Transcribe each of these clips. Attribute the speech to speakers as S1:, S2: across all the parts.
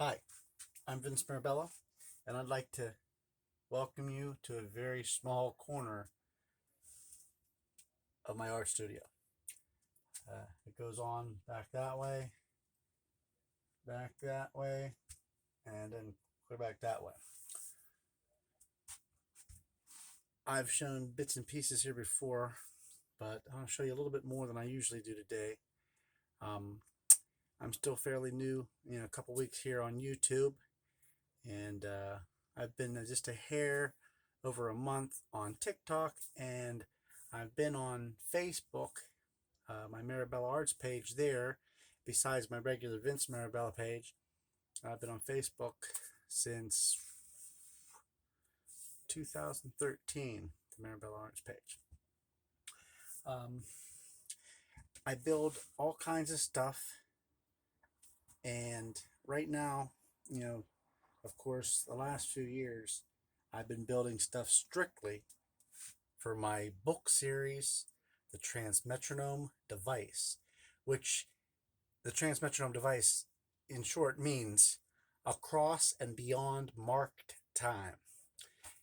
S1: Hi, I'm Vince Marabella, and I'd like to welcome you to a very small corner of my art studio. It goes on back that way, and then clear back that way. I've shown bits and pieces here before, but I'll show you a little bit more than I usually do today. Um, I'm still fairly new, a couple weeks here on YouTube, and I've been just a hair over a month on TikTok, and I've been on Facebook, my Marabella Arts page there, besides my regular Vince Marabella page. I've been on Facebook since 2013, the Marabella Arts page. Um, I build all kinds of stuff, and right now, of course, the last few years, I've been building stuff strictly for my book series, the Transmetronome Device, which the Transmetronome Device, in short, means across and beyond marked time.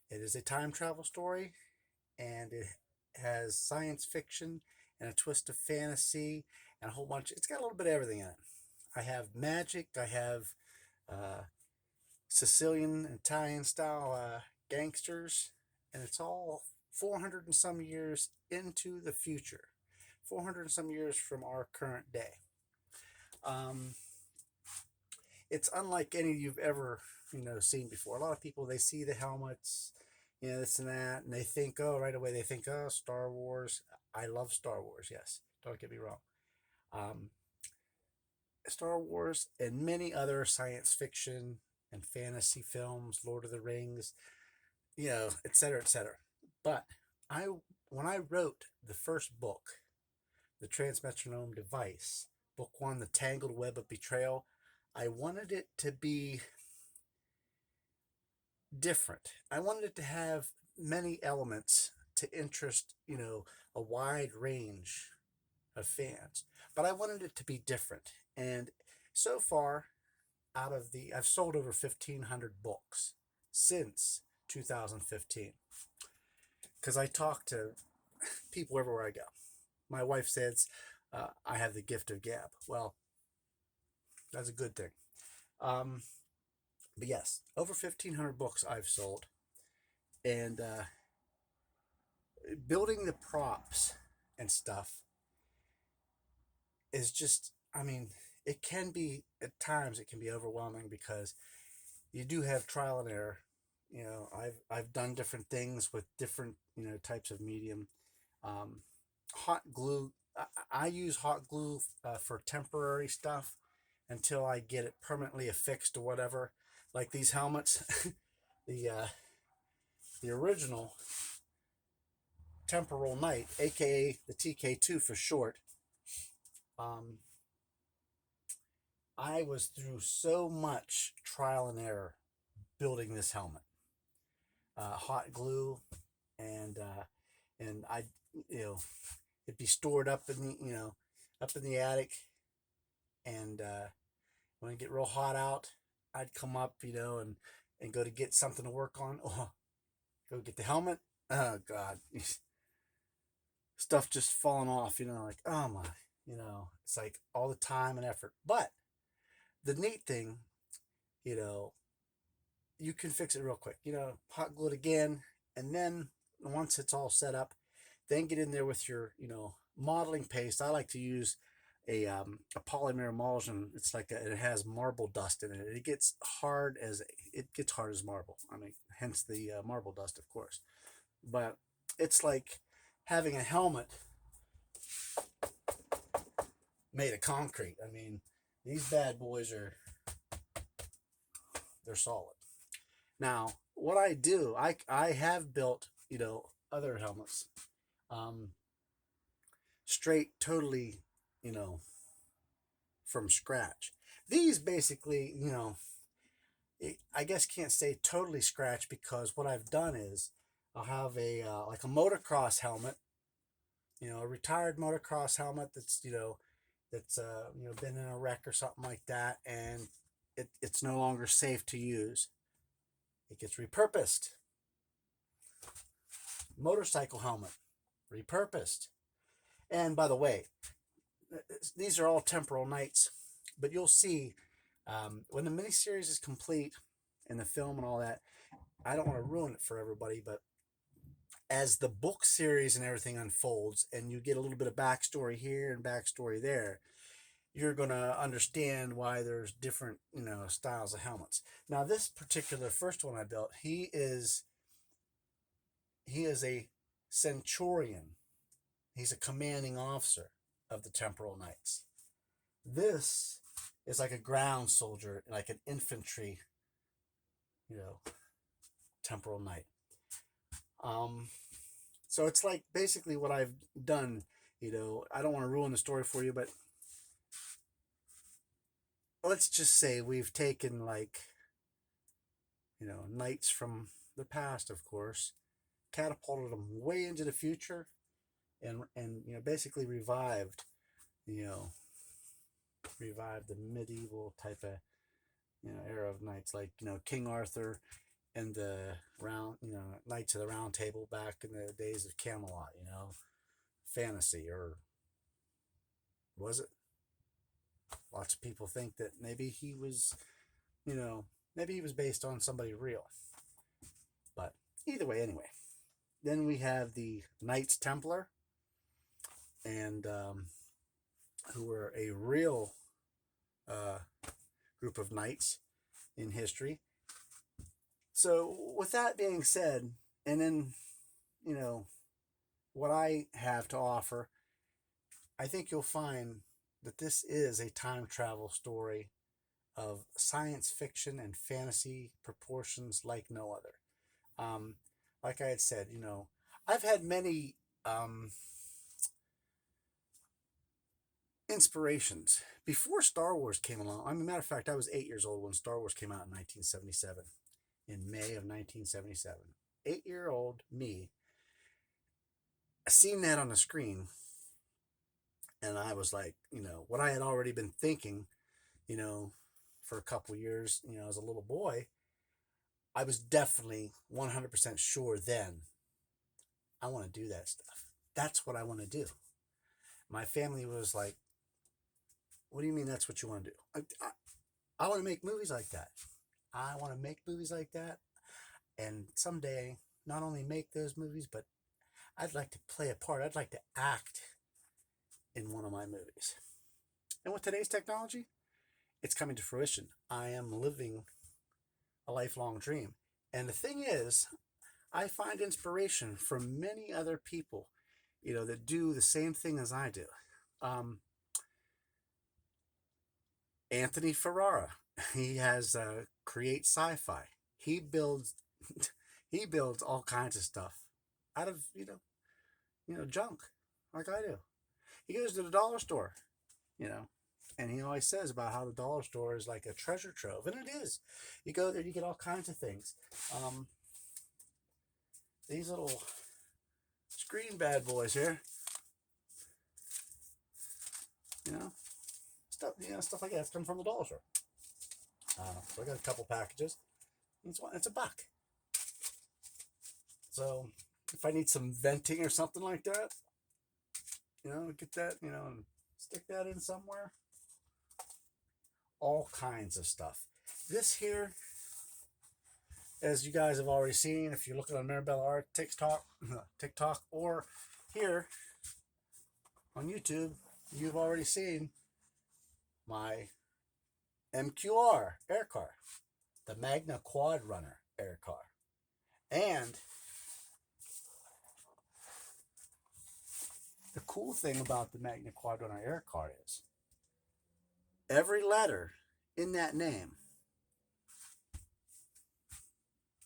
S1: It is a time travel story, and it has science fiction and a twist of fantasy and a whole bunch. It's got a little bit of everything in it. I have magic. I have uh, Sicilian, Italian style gangsters, and it's all 400 and some years into the future, 400 and some years from our current day. Um, it's unlike any you've ever seen before. A lot of people, they see the helmets, this and that, and they think, oh, right away they think, oh, Star Wars. I love Star Wars. Yes, don't get me wrong. Um, Star Wars and many other science fiction and fantasy films, Lord of the Rings, et cetera, et cetera. But I, when I wrote the first book, the Transmetronome Device, book one, The Tangled Web of Betrayal, I wanted it to be different. I wanted it to have many elements to interest, a wide range of fans. But I wanted it to be different. And so far, I've sold over 1,500 books since 2015. Because I talk to people everywhere I go. My wife says I have the gift of gab. Well, that's a good thing. Um, but yes, over 1,500 books I've sold. And building the props and stuff is just, it can be, at times, it can be overwhelming because you do have trial and error. I've done different things with different, types of medium. Hot glue, I use hot glue for temporary stuff until I get it permanently affixed or whatever. Like these helmets, the original Temporal Knight, aka the TK2 for short. Um, I was through so much trial and error building this helmet. Hot glue, and I, you know, it'd be stored up in the attic, and when it get real hot out, I'd come up, and go to get something to work on. Oh, go get the helmet. Oh God, stuff just falling off. Like, oh my, it's like all the time and effort. But the neat thing, you know, you can fix it real quick. Hot glue it again, and then once it's all set up, then get in there with your, modeling paste. I like to use a polymer emulsion. It's like it has marble dust in it. It gets hard as marble. Hence the marble dust, of course. But it's like having a helmet made of concrete. These bad boys they're solid. Now, what I do, I have built, other helmets, um, straight, totally, you know, from scratch. These basically, I guess can't say totally scratch because what I've done is I'll have a like a motocross helmet, a retired motocross helmet that's been in a wreck or something like that, and it's no longer safe to use. It gets repurposed. Motorcycle helmet, repurposed. And by the way, these are all temporal knights, but you'll see when the miniseries is complete and the film and all that. I don't want to ruin it for everybody, but as the book series and everything unfolds, and you get a little bit of backstory here and backstory there, you're going to understand why there's different, styles of helmets. Now, this particular first one I built, he is a centurion. He's a commanding officer of the Temporal Knights. This is like a ground soldier, like an infantry, Temporal Knight. So it's like basically what I've done. I don't want to ruin the story for you, but let's just say we've taken knights from the past, of course, catapulted them way into the future, and basically revived the medieval type of era of knights, like King Arthur and the Knights of the Round Table back in the days of Camelot. Fantasy, or was it? Lots of people think that maybe he was based on somebody real, but either way, anyway. Then we have the Knights Templar, and who were a real group of knights in history. So with that being said, and then what I have to offer, I think you'll find that this is a time travel story of science fiction and fantasy proportions like no other. Like I had said, I've had many inspirations before Star Wars came along. I mean, matter of fact, I was 8 years old when Star Wars came out in 1977, in May of 1977. 8-year-old me, I seen that on the screen, and I was like, what I had already been thinking, for a couple years, as a little boy. I was definitely 100% sure then, I want to do that stuff. That's what I want to do. My family was like, what do you mean that's what you want to do? I want to make movies like that. I want to make movies like that. And someday, not only make those movies, but I'd like to play a part. I'd like to act in one of my movies. And with today's technology, it's coming to fruition. I am living a lifelong dream. And the thing is, I find inspiration from many other people, that do the same thing as I do. Anthony Ferrara, he has Create Sci-Fi. He builds all kinds of stuff out of junk, like I do. He goes to the dollar store, and he always says about how the dollar store is like a treasure trove, and it is. You go there, you get all kinds of things. These little screen bad boys here, stuff like that come from the dollar store. So I got a couple packages. It's $1. So if I need some venting or something like that, get that, and stick that in somewhere. All kinds of stuff. This here, as you guys have already seen, if you're looking on Maribel Art TikTok, or here on YouTube, you've already seen my MQR air car, the Magna Quad Runner air car. And the cool thing about the Magna Quad Runner air car is every letter in that name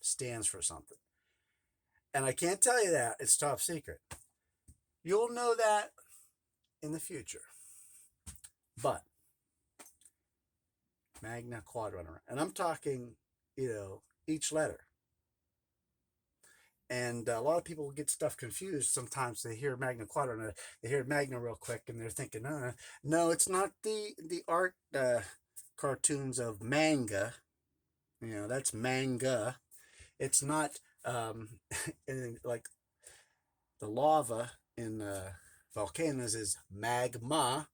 S1: stands for something. And I can't tell you that. It's top secret. You'll know that in the future. But Magna Quad Runner. And I'm talking, each letter. And a lot of people get stuff confused. Sometimes they hear Magna Quad Runner, they hear Magna real quick, and they're thinking, no, it's not the art cartoons of manga. You know, that's manga. It's not like the lava in volcanoes is magma,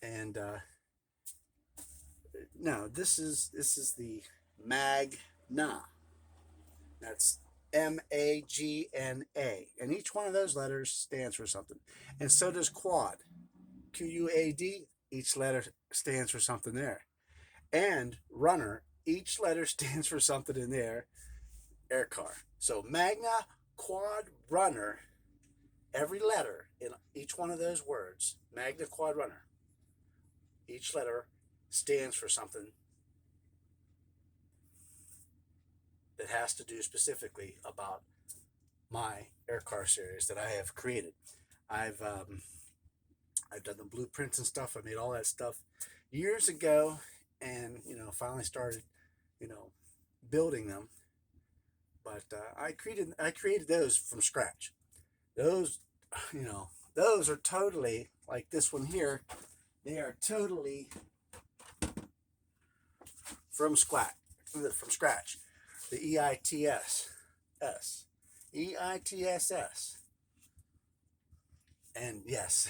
S1: and no, this is the magna. That's Magna, and each one of those letters stands for something, and so does quad, QUAD. Each letter stands for something there, and runner. Each letter stands for something in there. Air car. So magna, quad, runner. Every letter in each one of those words, magna, quad, runner. Each letter stands for something that has to do specifically about my air car series that I have created. I've I've done the blueprints and stuff. I made all that stuff years ago, and finally started building them. But I created those from scratch. Those those are totally like this one here. They are totally from scratch. From scratch. The EITSS. And yes,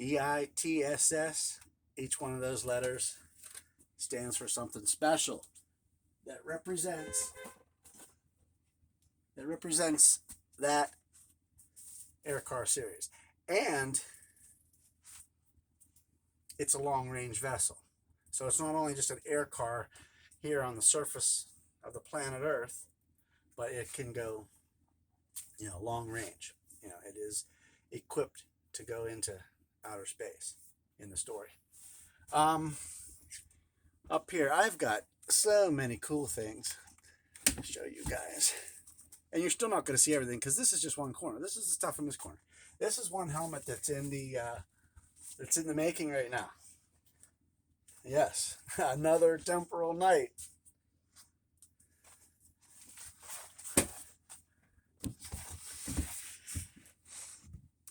S1: EITSS. Each one of those letters stands for something special that represents that air car series. And it's a long range vessel. So it's not only just an air car here on the surface of the planet Earth, but it can go, long range. It is equipped to go into outer space in the story. Up here, I've got so many cool things to show you guys. And you're still not going to see everything because this is just one corner. This is the stuff in this corner. This is one helmet that's in the making right now. Yes, another temporal night.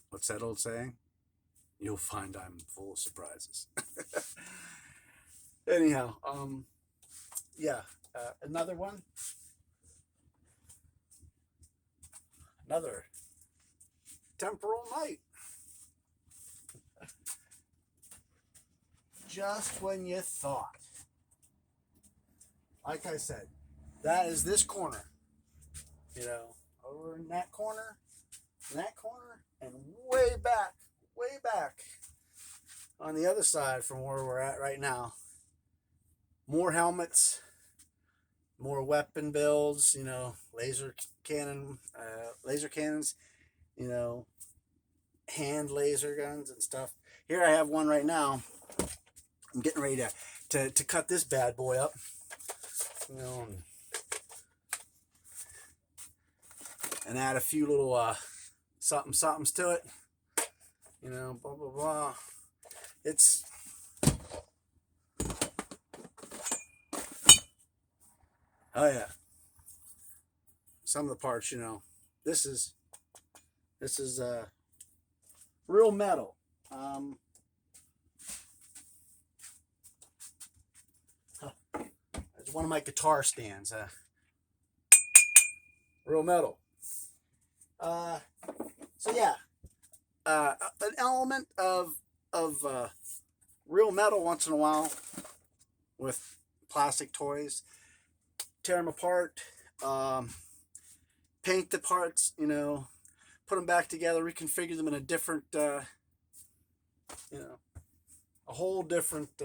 S1: What's that old saying? You'll find I'm full of surprises. Anyhow, another one. Another temporal night. Just when you thought. Like I said, that is this corner. Over in that corner, and way back on the other side from where we're at right now. More helmets, more weapon builds, laser cannons, hand laser guns and stuff. Here I have one right now. I'm getting ready to cut this bad boy up. And add a few little somethings to it. Blah blah blah. It's oh yeah. Some of the parts, this is real metal. It's one of my guitar stands. Real metal. So yeah, an element of real metal once in a while with plastic toys. Tear them apart, paint the parts, put them back together, reconfigure them in a different, a whole different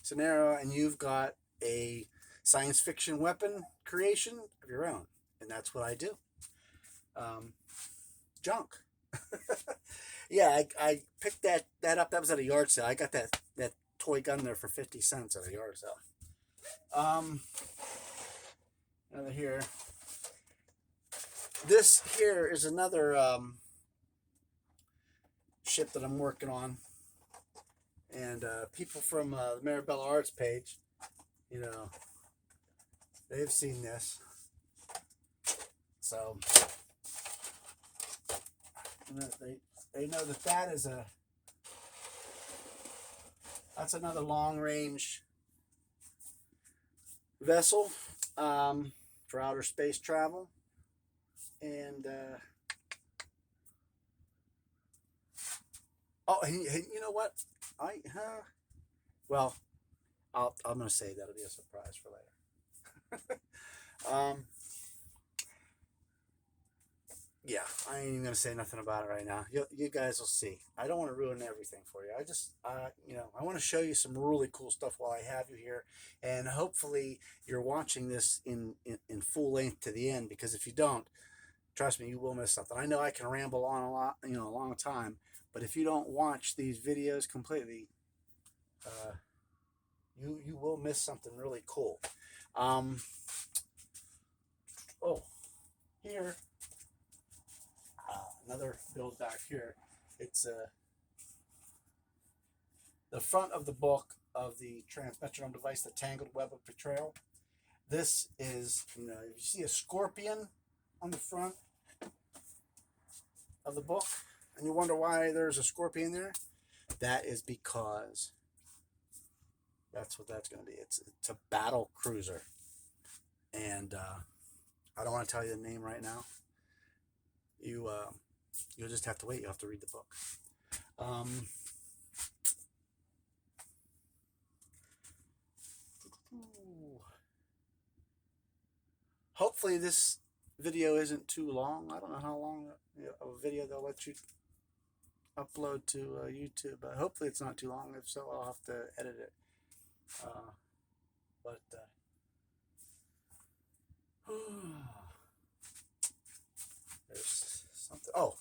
S1: scenario, and you've got a science fiction weapon creation of your own. And that's what I do. Junk. Yeah, I picked that up. That was at a yard sale. I got that toy gun there for 50 cents at a yard sale. Another here. This here is another ship that I'm working on. And people from the Marabella Arts page, they've seen this. So they know that is a That's another long-range vessel for outer space travel. And oh, you know what? Well, I'm going to say that'll be a surprise for later. Yeah, I ain't even gonna say nothing about it right now. You guys will see. I don't want to ruin everything for you. I just, I want to show you some really cool stuff while I have you here, and hopefully you're watching this in full length to the end. Because if you don't, trust me, you will miss something. I know I can ramble on a lot, a long time, but if you don't watch these videos completely, you will miss something really cool. Oh, here. Another build back here. It's the front of the book of the transmetronome device, the Tangled Web of Betrayal. This is, if you see a scorpion on the front of the book, and you wonder why there's a scorpion there, that is because that's what that's going to be. It's a battle cruiser, and I don't want to tell you the name right now. You'll just have to wait. You'll have to read the book. Hopefully this video isn't too long. I don't know how long a video they'll let you upload to YouTube, but hopefully it's not too long. If so, I'll have to edit it. But there's something. Oh.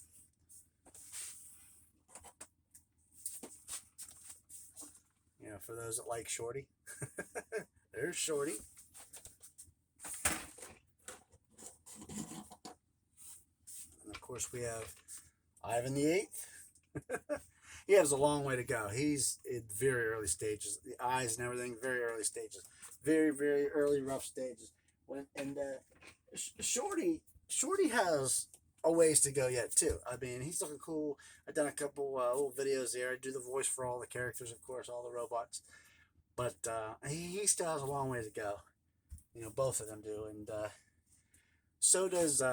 S1: For those that like Shorty, there's Shorty. And of course we have Ivan the Eighth. He has a long way to go. He's in very early stages. The eyes and everything, very early stages. Very, very early rough stages. Shorty has a ways to go yet too. I mean, he's looking cool. I've done a couple little videos there. I do the voice for all the characters, of course, all the robots. But he still has a long way to go. Both of them do. And so does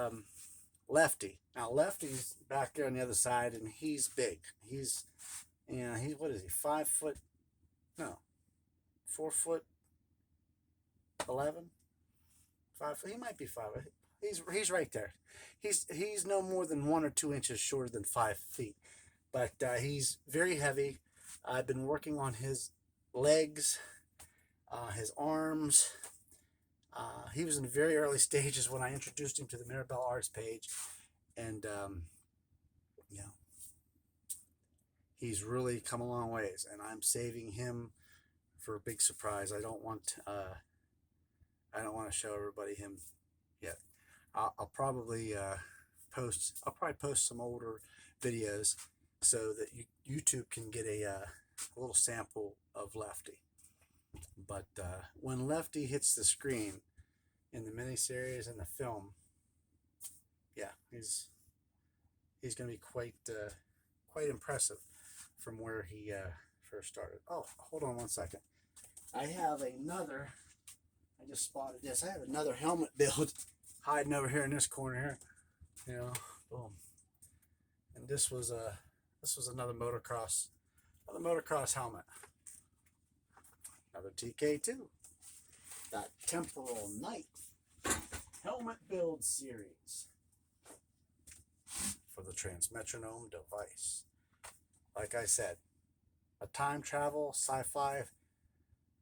S1: Lefty. Now, Lefty's back there on the other side, and he's big. He's what is he, 5 foot? No, 4 foot 11? 5 foot, he might be 5. He's right there. He's no more than 1 or 2 inches shorter than 5 feet. But he's very heavy. I've been working on his legs, his arms. He was in very early stages when I introduced him to the Mirabelle Arts page. And, he's really come a long ways. And I'm saving him for a big surprise. I don't want to show everybody him yet. I'll probably post some older videos so that YouTube can get a little sample of Lefty. But when Lefty hits the screen in the miniseries and the film, yeah, he's going to be quite impressive from where he first started. Oh, hold on one second. I just spotted this. I have another helmet build hiding over here in this corner here. Boom. And this was another motocross helmet. Another TK2. That Temporal Knight helmet build series for the transmetronome device. Like I said, a time travel sci-fi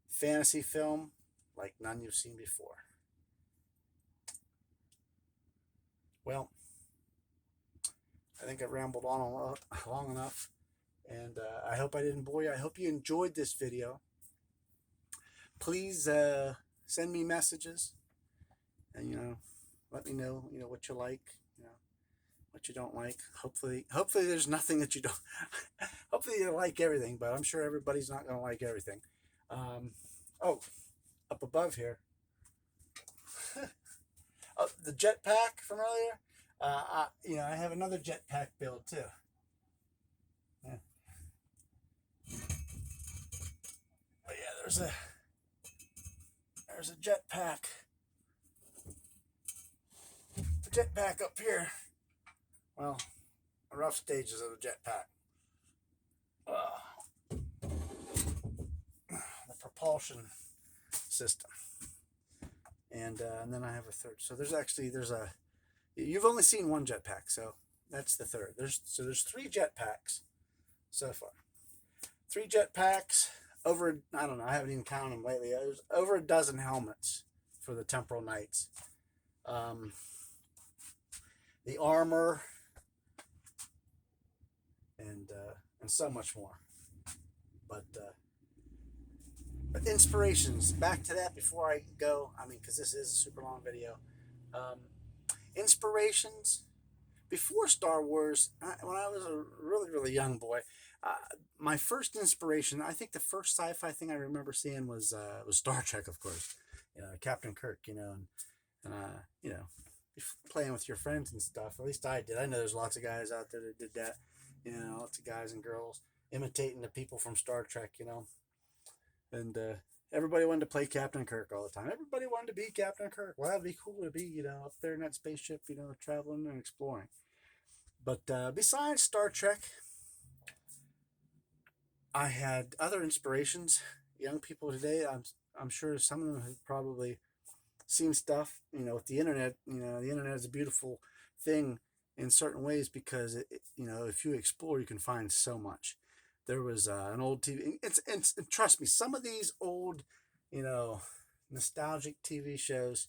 S1: fantasy film like none you've seen before. Well, I think I rambled on long enough, and I hope I didn't bore you. I hope you enjoyed this video. Please send me messages, and let me know what you like, what you don't like. Hopefully there's nothing that you don't. Hopefully you like everything, but I'm sure everybody's not going to like everything. Oh, up above here. Oh, the jetpack from earlier. I have another jetpack build too. Yeah. there's a jetpack. The jetpack up here. Well, the rough stages of the jetpack. The propulsion system. And then I have a third. So you've only seen one jetpack, so that's the third. There's 3 jetpacks so far. 3 jetpacks, I don't know, I haven't even counted them lately. There's over a dozen helmets for the Temporal Knights. The armor, and so much more. But inspirations, back to that before I go, because this is a super long video. Inspirations, before Star Wars, when I was a really, really young boy, my first inspiration, I think the first sci-fi thing I remember seeing was Star Trek, of course. Captain Kirk, and playing with your friends and stuff. At least I did. I know there's lots of guys out there that did that. Lots of guys and girls imitating the people from Star Trek, and everybody wanted to play Captain Kirk all the time. Everybody wanted to be Captain Kirk. Well, that'd be cool to be, up there in that spaceship, traveling and exploring. But besides Star Trek, I had other inspirations. Young people today, I'm sure some of them have probably seen stuff, with the internet. The internet is a beautiful thing in certain ways because, if you explore, you can find so much. There was an old TV. It's trust me, some of these old, nostalgic TV shows,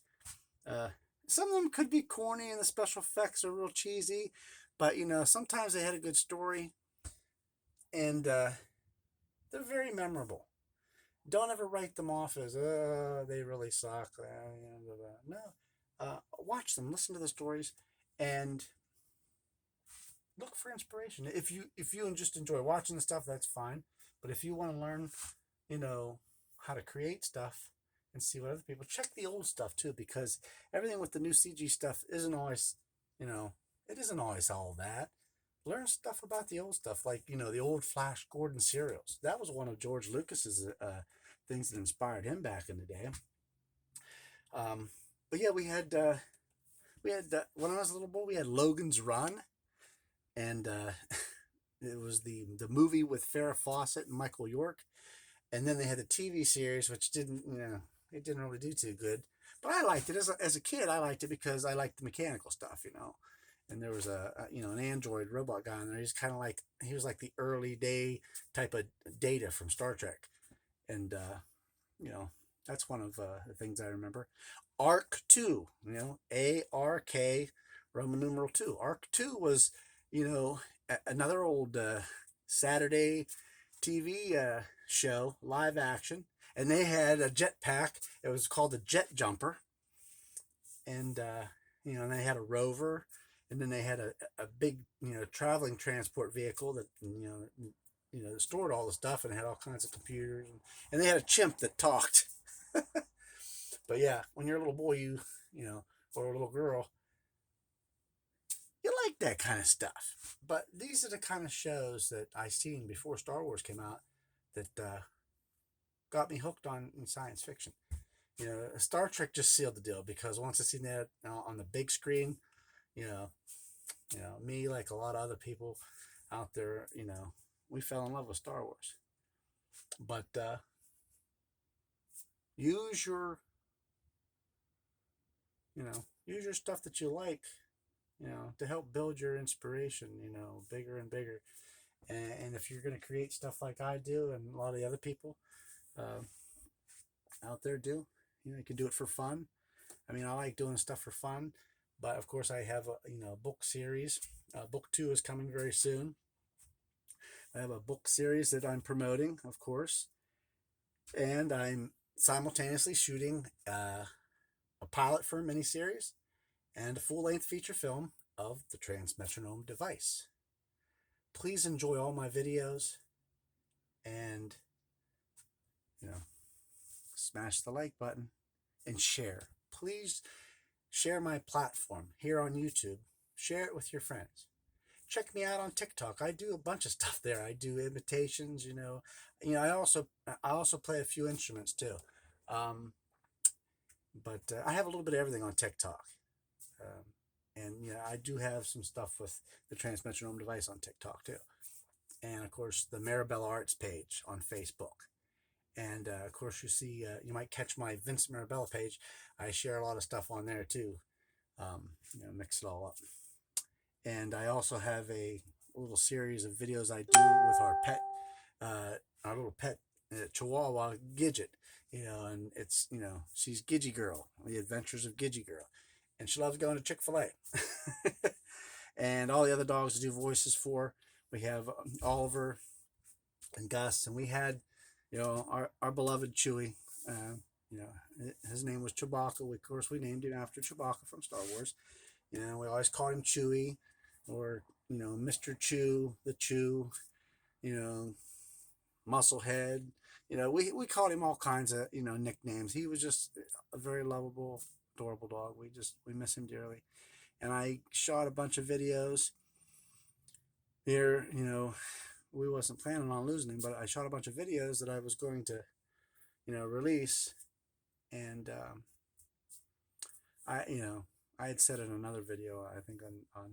S1: some of them could be corny and the special effects are real cheesy, but sometimes they had a good story, and they're very memorable. Don't ever write them off as they really suck. No, watch them, listen to the stories, and look for inspiration. If you just enjoy watching the stuff, that's fine. But if you want to learn, how to create stuff and see what other people, check the old stuff too, because everything with the new CG stuff isn't always, it isn't always all that. Learn stuff about the old stuff, like the old Flash Gordon serials. That was one of George Lucas's things that inspired him back in the day. But yeah, we had when I was a little boy, we had Logan's Run. And it was the movie with Farrah Fawcett and Michael York, and then they had the TV series, which didn't really do too good, but I liked it as a kid. I liked it because I liked the mechanical stuff, And there was an android robot guy in there. He was like the early day type of Data from Star Trek, and that's one of the things I remember. Arc 2, ARK Roman numeral 2. Arc 2 was another old Saturday TV show, live action, and they had a jetpack. It was called the Jet Jumper, and and they had a rover, and then they had a big traveling transport vehicle that stored all the stuff and had all kinds of computers, and they had a chimp that talked. But yeah, when you're a little boy, or a little girl, you like that kind of stuff. But these are the kind of shows that I seen before Star Wars came out that got me hooked on in science fiction. Star Trek just sealed the deal, because once I seen that on the big screen, me, like a lot of other people out there, we fell in love with Star Wars. But use your stuff that you like, to help build your inspiration, bigger and bigger. And if you're going to create stuff like I do and a lot of the other people out there do, you can do it for fun. I like doing stuff for fun, but of course I have a book series. Book 2 is coming very soon. I have a book series that I'm promoting, of course, and I'm simultaneously shooting a pilot for a miniseries and a full-length feature film of the Transmetronome device. Please enjoy all my videos, and smash the like button and share. Please share my platform here on YouTube. Share it with your friends. check me out on TikTok. I do a bunch of stuff there. I do imitations, I also play a few instruments too. Um, but I have a little bit of everything on TikTok. Um, and I do have some stuff with the Transmetronome device on TikTok too. And of course, the Marabella Arts page on Facebook. And of course, you might catch my Vincent Marabella page. I share a lot of stuff on there too. Mix it all up. And I also have a little series of videos I do with our little pet Chihuahua Gidget. And it's she's Gidgy Girl, the Adventures of Gidgy Girl, and she loves going to Chick-fil-A. And all the other dogs to do voices for. We have Oliver and Gus, and we had, our beloved Chewie. His name was Chewbacca. Of course, we named him after Chewbacca from Star Wars. We always called him Chewie, or Mr. Chew, the Chew, Musclehead. We called him all kinds of nicknames. He was just a very lovable, adorable dog. We miss him dearly. And I shot a bunch of videos here. We wasn't planning on losing him, but I shot a bunch of videos that I was going to release. And I had said in another video, I think on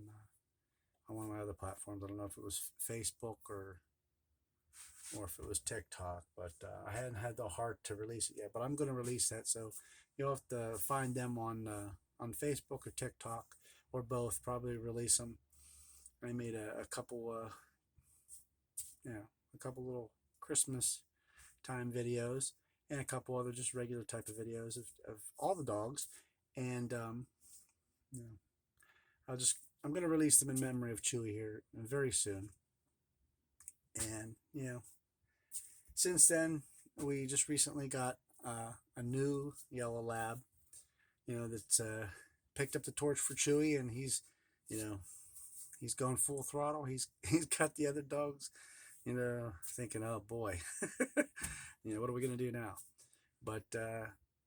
S1: one of my other platforms, I don't know if it was Facebook or if it was TikTok, but I hadn't had the heart to release it yet. But I'm going to release that, so you'll have to find them on Facebook or TikTok or both. Probably release them. I made a couple, a couple little Christmas time videos and a couple other just regular type of videos of all the dogs, and I'm going to release them in memory of Chewie here very soon. And since then, we just recently got a new yellow lab, that's picked up the torch for Chewie, and he's going full throttle. He's got the other dogs, thinking, oh boy, what are we gonna do now? But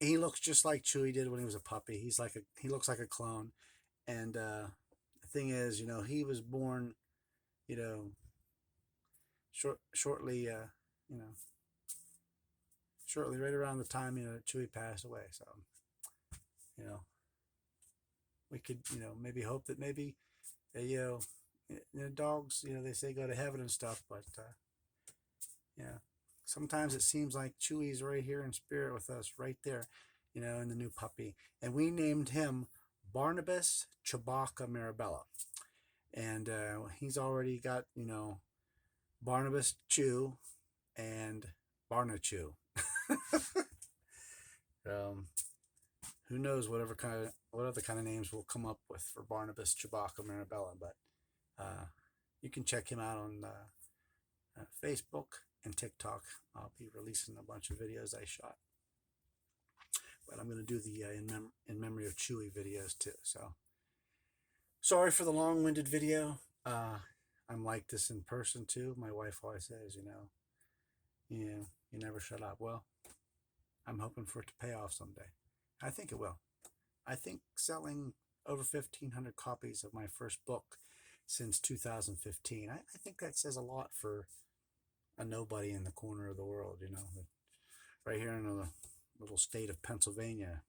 S1: he looks just like Chewie did when he was a puppy. He looks like a clone. And the thing is, he was born, shortly, shortly right around the time Chewie passed away. So we could maybe hope that maybe dogs, they say go to heaven and stuff, but sometimes it seems like Chewie's right here in spirit with us, right there, in the new puppy. And we named him Barnabas Chewbacca Marabella. And he's already got, Barnabas Chew and Barna Chew. Who knows what other kind of names we'll come up with for Barnabas Chewbacca Marabella, but you can check him out on Facebook and TikTok. I'll be releasing a bunch of videos I shot, but I'm going to do the in memory of Chewie videos too. So sorry for the long-winded video. I'm like this in person too. My wife always says, you never shut up. Well, I'm hoping for it to pay off someday. I think it will. I think selling over 1,500 copies of my first book since 2015, I think that says a lot for a nobody in the corner of the world, right here in the little state of Pennsylvania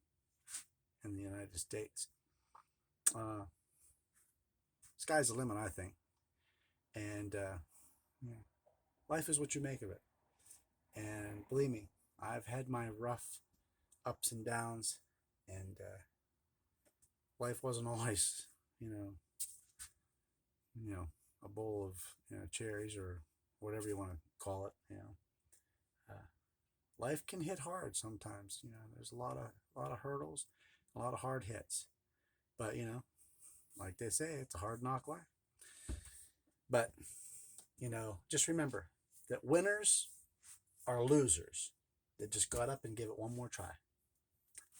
S1: in the United States. Sky's the limit, I think. And life is what you make of it. And believe me, I've had my rough ups and downs, and life wasn't always, a bowl of cherries or whatever you want to call it. Life can hit hard sometimes. There's a lot of hurdles, a lot of hard hits. But like they say, it's a hard knock life. But just remember that winners are losers that just got up and gave it one more try.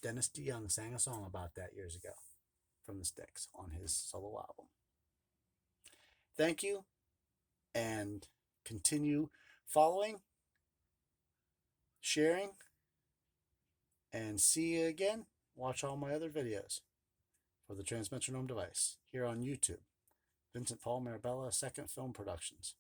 S1: Dennis DeYoung sang a song about that years ago from the Styx on his solo album. Thank you, and continue following, sharing, and see you again. Watch all my other videos for the Transmetronome device here on YouTube. Vincent Paul Marabella, Second Film Productions.